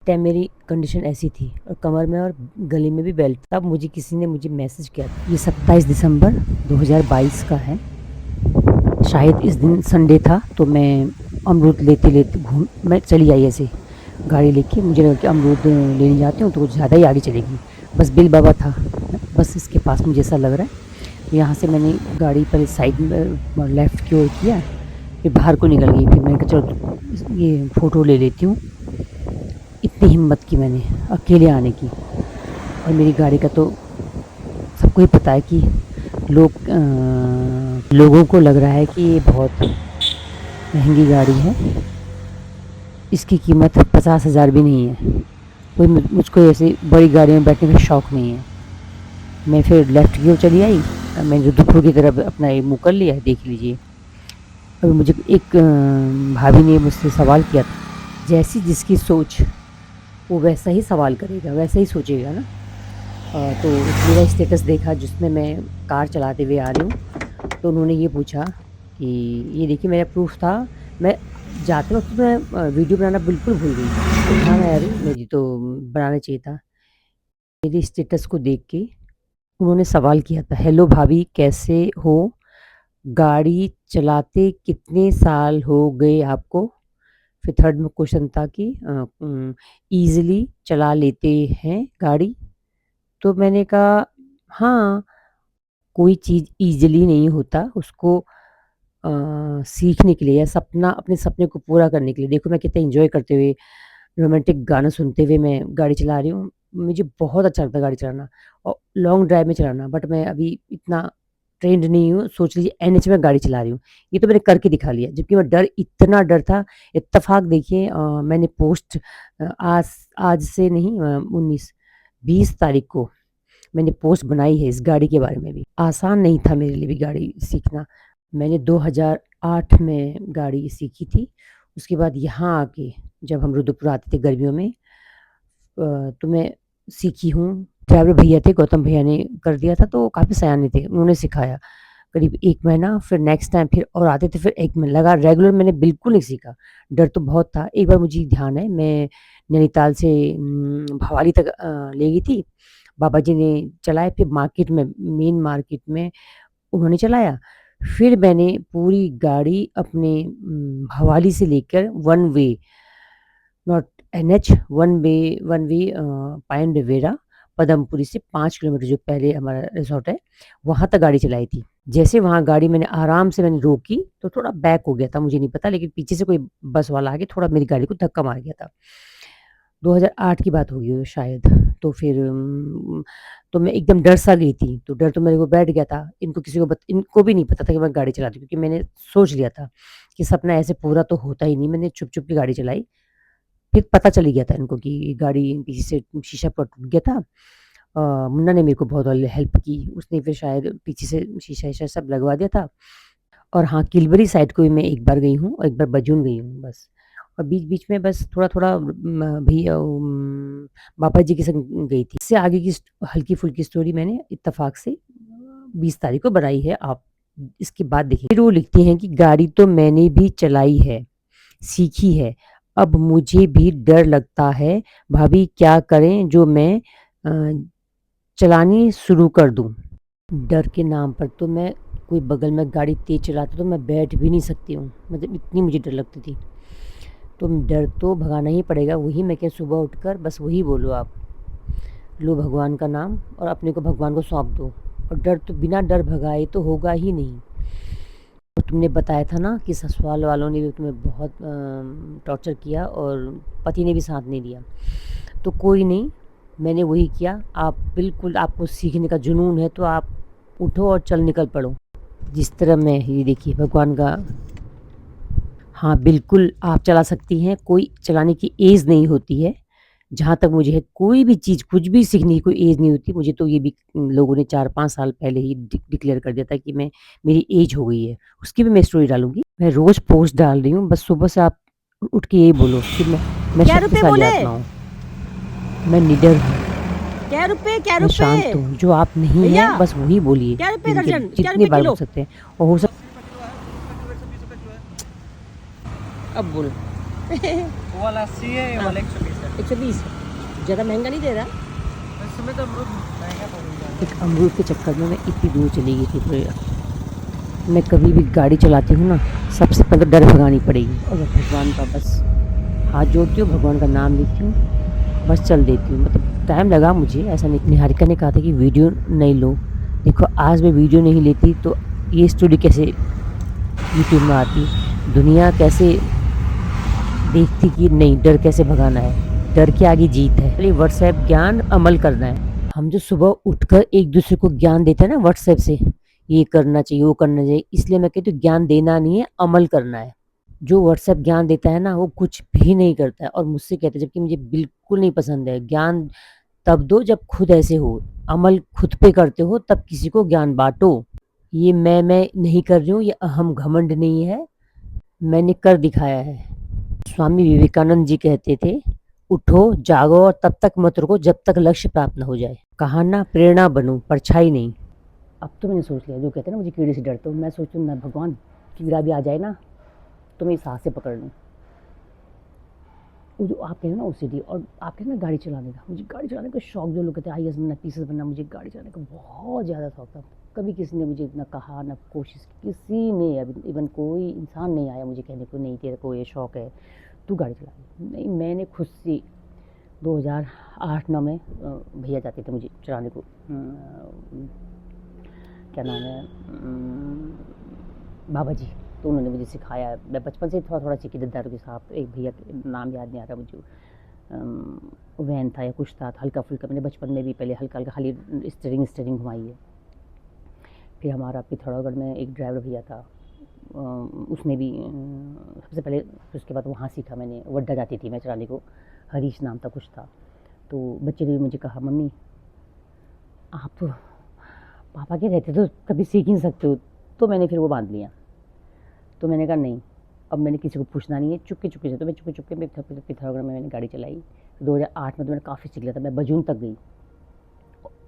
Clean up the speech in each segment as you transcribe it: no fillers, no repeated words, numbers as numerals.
Time मेरी condition ऐसी थी और कमर में और गले में भी बेल्ट। तब मुझे किसी ने मुझे मैसेज किया था। ये 27 दिसंबर 2022 का है। शायद इस दिन संडे था, तो मैं अमरूद लेते-लेते मैं चली आई ऐसे गाड़ी लेके। मुझे लगा कि अमरूद लेने जाती हूँ तो कुछ ज़्यादा ही आगे चलेगी। बस बिल बाबा था, बस इसके पास मुझे ऐसा लग रहा है। यहाँ से मैंने गाड़ी पहले साइड में लेफ़्ट की ओर किया, फिर बाहर को निकल गई। फिर मैंने कहा चलो ये फ़ोटो ले लेती हूँ। इतनी हिम्मत की मैंने अकेले आने की। और मेरी गाड़ी का तो सबको ही पता है कि लोगों को लग रहा है कि ये बहुत महंगी गाड़ी है। इसकी कीमत 50,000 भी नहीं है। कोई मुझको ऐसी बड़ी गाड़ी में बैठने का शौक़ नहीं है। मैं फिर लेफ़्ट की ओर चली आई। मैंने रुद्रपुर की तरफ अपना ये मुँह कर लिया, देख लीजिए। अभी मुझे एक भाभी ने मुझसे सवाल किया था, जैसी जिसकी सोच वो वैसा ही सवाल करेगा, वैसा ही सोचेगा ना। तो मेरा स्टेटस देखा जिसमें मैं कार चलाते हुए आ रही हूँ, तो उन्होंने ये पूछा कि ये देखिए मेरा प्रूफ़ था। मैं जाते वक़्त मैं वीडियो बनाना बिल्कुल भूल गई। तो था मैं, अरे मेरी तो बनाना चाहिए था। मेरे स्टेटस को देख के उन्होंने सवाल किया था, हेलो भाभी कैसे हो? गाड़ी चलाते कितने साल हो गए आपको? फिर थर्ड में क्वेश्चन था कि ईज़िली चला लेते हैं गाड़ी? तो मैंने कहा हाँ, कोई चीज़ ईज़िली नहीं होता, उसको सीखने के लिए या अपने सपने को पूरा करने के लिए। देखो मैं कितना एन्जॉय करते हुए रोमांटिक गाना सुनते हुए मैं गाड़ी चला रही हूँ। मुझे बहुत अच्छा लगता है गाड़ी चलाना और लॉन्ग ड्राइव में चलाना, बट मैं अभी इतना ट्रेंड नहीं हूँ। सोच लीजिए एनएच में गाड़ी चला रही हूँ। ये तो मैंने करके दिखा लिया, जबकि मैं इतना डर था। इत्तेफ़ाक देखिए, मैंने पोस्ट आज से नहीं 19-20 तारीख को मैंने पोस्ट बनाई है इस गाड़ी के बारे में भी। आसान नहीं था मेरे लिए भी गाड़ी सीखना। मैंने 2008 में गाड़ी सीखी थी। उसके बाद यहाँ आके जब हम रुद्रपुर आते थे गर्मियों में, तो मैं सीखी हूँ। ड्राइवर भैया थे, गौतम भैया ने कर दिया था, तो काफ़ी सयाने थे, उन्होंने सिखाया। करीब 1 महीना, फिर नेक्स्ट टाइम फिर और आते थे, फिर 1 महीना लगा। रेगुलर मैंने बिल्कुल नहीं सीखा, डर तो बहुत था। एक बार मुझे ध्यान है, मैं नैनीताल से भवाली तक ले गई थी। बाबा जी ने चलाए, फिर मार्केट में, मेन मार्केट में उन्होंने चलाया। फिर मैंने पूरी गाड़ी अपने भवाली से लेकर one way, not NH, one way पायन रिवेरा, पदमपुरी से 5 किलोमीटर जो पहले हमारा रिसॉर्ट है, वहाँ तक गाड़ी चलाई थी। जैसे वहाँ गाड़ी मैंने आराम से मैंने रोकी, तो थोड़ा बैक हो गया था, मुझे नहीं पता, लेकिन पीछे से कोई बस वाला आके थोड़ा मेरी गाड़ी को धक्का मार गया था। 2008 की बात होगी वो शायद। तो फिर तो मैं एकदम डर सा गई थी, तो डर तो मेरे को बैठ गया था। इनको भी नहीं पता था कि मैं गाड़ी चलाती हूँ, क्योंकि मैंने सोच लिया था कि सपना ऐसे पूरा तो होता ही नहीं। मैंने चुप-चुप के गाड़ी चलाई। फिर पता चल ही गया था इनको कि गाड़ी पीछे से शीशा पूरा टूट गया था। मुन्ना ने मेरे को बहुत हेल्प की। उसने फिर शायद पीछे से शीशा-वीशा सब लगवा दिया था। और हाँ, किलबरी साइड को भी मैं एक बार गई हूँ और एक बार बजून गई हूँ बस। और बीच-बीच में बस थोड़ा-थोड़ा बाबा जी के संग गई थी। इससे आगे की हल्की-फुल्की स्टोरी मैंने इत्तेफ़ाक से 20 तारीख को बनाई है, आप इसके बाद देखिए। फिर वो लिखती हैं कि गाड़ी तो मैंने भी चलाई है, सीखी है, अब मुझे भी डर लगता है, भाभी क्या करें जो मैं चलानी शुरू कर दूँ? डर के नाम पर तो मैं कोई बगल में गाड़ी तेज़ चलाता तो मैं बैठ भी नहीं सकती हूँ, मतलब इतनी मुझे डर लगती थी। तो डर तो भगाना ही पड़ेगा, वही मैं क्या सुबह उठकर बस वही बोलो आप, लो भगवान का नाम और अपने को भगवान को सौंप दो। और डर तो बिना डर भगाए तो होगा ही नहीं। तो तुमने बताया था ना कि ससुराल वालों ने भी तुम्हें बहुत टॉर्चर किया और पति ने भी साथ नहीं दिया। तो कोई नहीं, मैंने वही किया। आप बिल्कुल, आपको सीखने का जुनून है तो आप उठो और चल निकल पड़ो। जिस तरह मैं, ये देखिए भगवान का, हाँ बिल्कुल आप चला सकती हैं, कोई चलाने की एज नहीं होती है। जहाँ तक मुझे है, कोई भी चीज़ कुछ भी सीखने की कोई एज नहीं होती। मुझे तो ये भी लोगों ने 4-5 साल पहले ही डिक्लेयर कर दिया था कि मेरी एज हो गई है। उसकी भी मैं स्टोरी डालूँगी। मैं रोज़ पोस्ट डाल रही हूँ, बस सुबह से आप उठ के यही बोलो कि मैं क्या रुपए शक्तिशाली बोले? आत्मा हूँ, मैं निडर हूँ, क्या रुपए, क्या मैं शांत रुपए? हूँ। जो आप नहीं भैया, हैं बस वही बोलिए, क्या रुपए दिन के दर्जन? क्या जितनी रुपए बार बोल किलो? सकते हैं। और हो सक अब बोल। वो वाला 80 है, ये हाँ। वाला 120 है। 120 ज़्यादा महंगा नहीं दे रहा। इस समय तो अमरूद महंगा पड़ एक अमरूद के चक्कर में मैं इतनी दूर चली गई थी। फिर मैं कभी भी गाड़ी चलाती हूँ ना, सबसे पहले डर भगानी पड़ेगी और मैं भगवान का बस हाथ जोड़ती हूँ, भगवान का नाम लेती हूँ, बस चल देती हूँ। मतलब टाइम लगा मुझे, ऐसा नहीं। निहारिका ने कहा था कि वीडियो नहीं लो। देखो आज मैं वीडियो नहीं लेती तो ये स्टोरी कैसे यूट्यूब में आती, दुनिया कैसे देखती कि नहीं डर कैसे भगाना है, डर के आगे जीत है। पहले व्हाट्सएप ज्ञान अमल करना है। हम जो सुबह उठकर एक दूसरे को ज्ञान देते हैं ना व्हाट्सएप से, ये करना चाहिए वो करना चाहिए, इसलिए मैं कहती हूँ ज्ञान देना नहीं है, अमल करना है। जो व्हाट्सएप ज्ञान देता है ना वो कुछ भी नहीं करता है और मुझसे कहते हैं, जबकि मुझे बिल्कुल नहीं पसंद है। ज्ञान तब दो जब खुद ऐसे हो, अमल खुद पे करते हो तब किसी को ज्ञान बांटो। ये मैं नहीं कर रही हूँ, ये अहम घमंड नहीं है, मैंने कर दिखाया है। स्वामी विवेकानंद जी कहते थे, उठो जागो और तब तक मत रुको जब तक लक्ष्य प्राप्त न हो जाए। कहा ना प्रेरणा बनूं, परछाई नहीं। अब तो मैंने सोच लिया, जो कहते हैं ना मुझे कीड़े से डरते हो, मैं सोचती हूँ मैं भगवान कीड़ा भी आ जाए ना तो मैं सांस से पकड़ लूँ। वो जो आप कह रहे हैं ना ओसीडी, और आप कह रहे हैं ना गाड़ी चलाने का, मुझे गाड़ी चलाने का शौक, जो लोग कहते हैं आईएएस बनना पीसीएस बनना, मुझे गाड़ी चलाने का बहुत ज़्यादा शौक था। कभी किसी ने मुझे इतना कहा ना कोशिश की, किसी ने अभी इवन कोई इंसान नहीं आया मुझे कहने को नहीं तेरे को ये शौक है तू गाड़ी चला। नहीं, मैंने खुद से 2008-9 में भैया जाते थे मुझे चलाने को, क्या नाम है, बाबा जी, तो उन्होंने मुझे सिखाया। मैं बचपन से ही थोड़ा थोड़ा सीखी दारू के साथ। एक भैया नाम याद नहीं आ रहा मुझे, वैन था या कुछ था, हल्का फुल्का मैंने बचपन में भी पहले हल्का हल्का खाली स्टेयरिंग घुमाई है। फिर हमारा पिथौरागढ़ में एक ड्राइवर भैया था, उसने भी सबसे पहले, उसके बाद वहाँ सीखा मैंने। वड्डा जाती थी मैं चलाने को, हरीश नाम था कुछ था। तो बच्चे ने भी मुझे कहा मम्मी आप तो पापा के रहते तो कभी सीख ही नहीं सकते हो, तो मैंने फिर वो बांध लिया। तो मैंने कहा नहीं, अब मैंने किसी को पूछना नहीं है, चुपके चुपके से। तो मैं चुपके चुपके में पिथौरागढ़ में मैंने गाड़ी चलाई। 2008 में तो मैंने काफ़ी सीख लिया था, मैं बजून तक गई।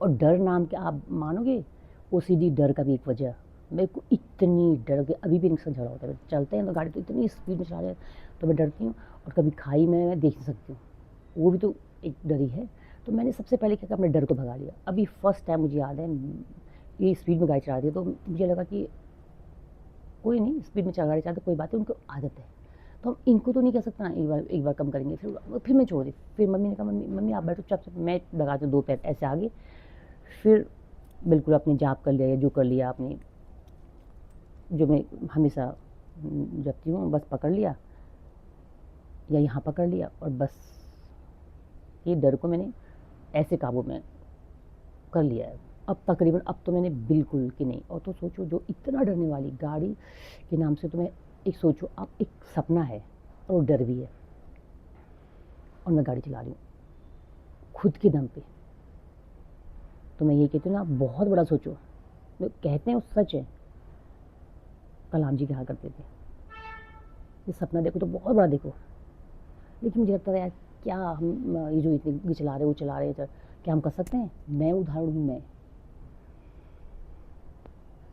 और डर नाम के, आप मानोगे ओसीडी डर का भी एक वजह, मेरे को इतनी डर गई, अभी भी इंसान झगड़ा होता है। चलते हैं तो गाड़ी तो इतनी स्पीड में चला जाए तो मैं डरती हूँ। और कभी खाई में मैं देख नहीं सकती हूँ, वो भी तो एक डर ही है। तो मैंने सबसे पहले क्या किया, अपने डर को भगा लिया। अभी फर्स्ट टाइम मुझे याद है, ये स्पीड में गाड़ी चला रही है तो मुझे लगा कि कोई नहीं, स्पीड में गाड़ी चलाते कोई बात है, उनको आदत है, तो हम इनको तो नहीं कह सकते ना, एक बार कम करेंगे। फिर मैं छोड़ दी। फिर मम्मी ने कहा मम्मी आप बैठो चुपचाप, मैं लगाती हूँ 2 पैर ऐसे आगे। फिर बिल्कुल अपने जाप कर लिया या जो कर लिया आपने, जो मैं हमेशा जपती हूँ, बस पकड़ लिया या यहाँ पकड़ लिया, और बस ये डर को मैंने ऐसे काबू में कर लिया है। अब तकरीबन अब तो मैंने बिल्कुल कि नहीं। और तो सोचो, जो इतना डरने वाली गाड़ी के नाम से, तो मैं एक सोचो, आप एक सपना है और डर भी है, और मैं गाड़ी चला रही हूँ खुद के दम पे। तो मैं ये कहती हूँ ना, आप बहुत बड़ा सोचो। कहते हैं वो सच है, कलाम जी कहा करते थे, ये सपना देखो तो बहुत बड़ा देखो। लेकिन मुझे लगता है यार, क्या हम ये जो इतने चला रहे वो चला रहे, क्या हम कर सकते हैं? मैं उदाहरण हूँ, मैं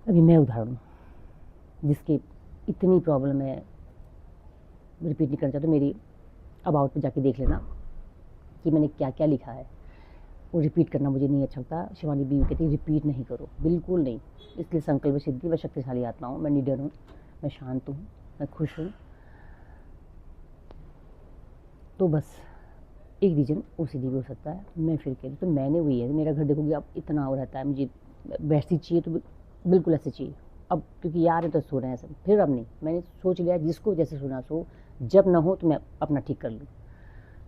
अभी मैं उदाहरण हूँ जिसकी इतनी प्रॉब्लम है। रिपीट नहीं करना चाहता, मेरी अबाउट पे जाके देख लेना कि मैंने क्या क्या लिखा है। वो रिपीट करना मुझे नहीं अच्छा लगता। शिवानी भी कहती है रिपीट नहीं करो, बिल्कुल नहीं। इसलिए संकल्प सिद्धि व शक्तिशाली आत्मा हूँ, मैं निडर हूँ, मैं शांत हूँ, मैं खुश हूँ। तो बस एक रीज़न ओसीडी भी हो सकता है। मैं फिर कह रही, तो मैंने वही है, मेरा घर देखोगे अब इतना हो रहता है, मुझे वैसी चाहिए तो बिल्कुल ऐसे चाहिए। अब क्योंकि यार है तो सो रहे हैं सब, फिर अब नहीं, मैंने सोच लिया जिसको जैसे सोना सो, जब ना हो तो मैं अपना ठीक कर लूँ।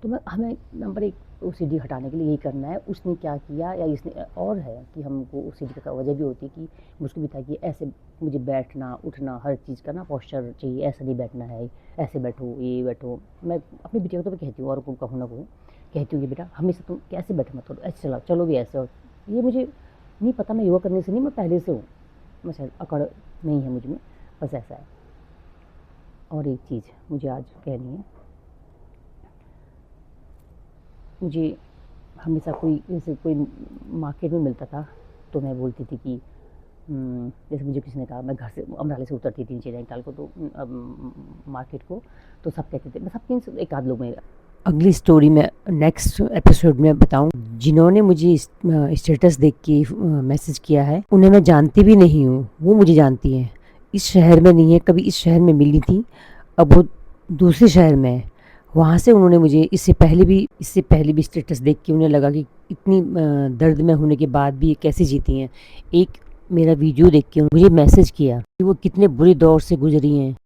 तो मैं हमें नंबर 1 ओसीडी हटाने के लिए यही करना है। उसने क्या किया या इसने, और है कि हमको ओसीडी का वजह भी होती है कि मुझको भी था कि ऐसे मुझे बैठना उठना हर चीज़ का ना पोस्चर चाहिए, ऐसा नहीं बैठना है, ऐसे बैठो ये बैठो। मैं अपनी बिटिया को तो कहती हूँ, और को कहूँ ना कहूँ, कहती हूँ कि बेटा हमेशा तुम कैसे बैठो मत करो, ऐसे चलाओ, चलो भी ऐसे। और ये मुझे नहीं पता, मैं योगा करने से नहीं, मैं पहले से हूँ, मैं शायद अकड़ नहीं है मुझ में, बस ऐसा है। और एक चीज़ मुझे आज कहनी है, मुझे हमेशा कोई जैसे कोई मार्केट में मिलता था तो मैं बोलती थी कि जैसे मुझे किसी ने कहा, मैं घर से अमराले से उतरती थी नीचे नैनीताल को, तो मार्केट को, तो सब कहते थे, सब मीन्स एक आध लोग में। अगली स्टोरी में नेक्स्ट एपिसोड में बताऊं। जिन्होंने मुझे स्टेटस देख के मैसेज किया है, उन्हें मैं जानती भी नहीं हूँ, वो मुझे जानती हैं। इस शहर में नहीं है, कभी इस शहर में मिली थी, अब वो दूसरे शहर में है। वहाँ से उन्होंने मुझे इससे पहले भी स्टेटस देख के उन्हें लगा कि इतनी दर्द में होने के बाद भी ये कैसे जीती हैं। एक मेरा वीडियो देख के मुझे मैसेज किया कि वो कितने बुरे दौर से गुजरी हैं।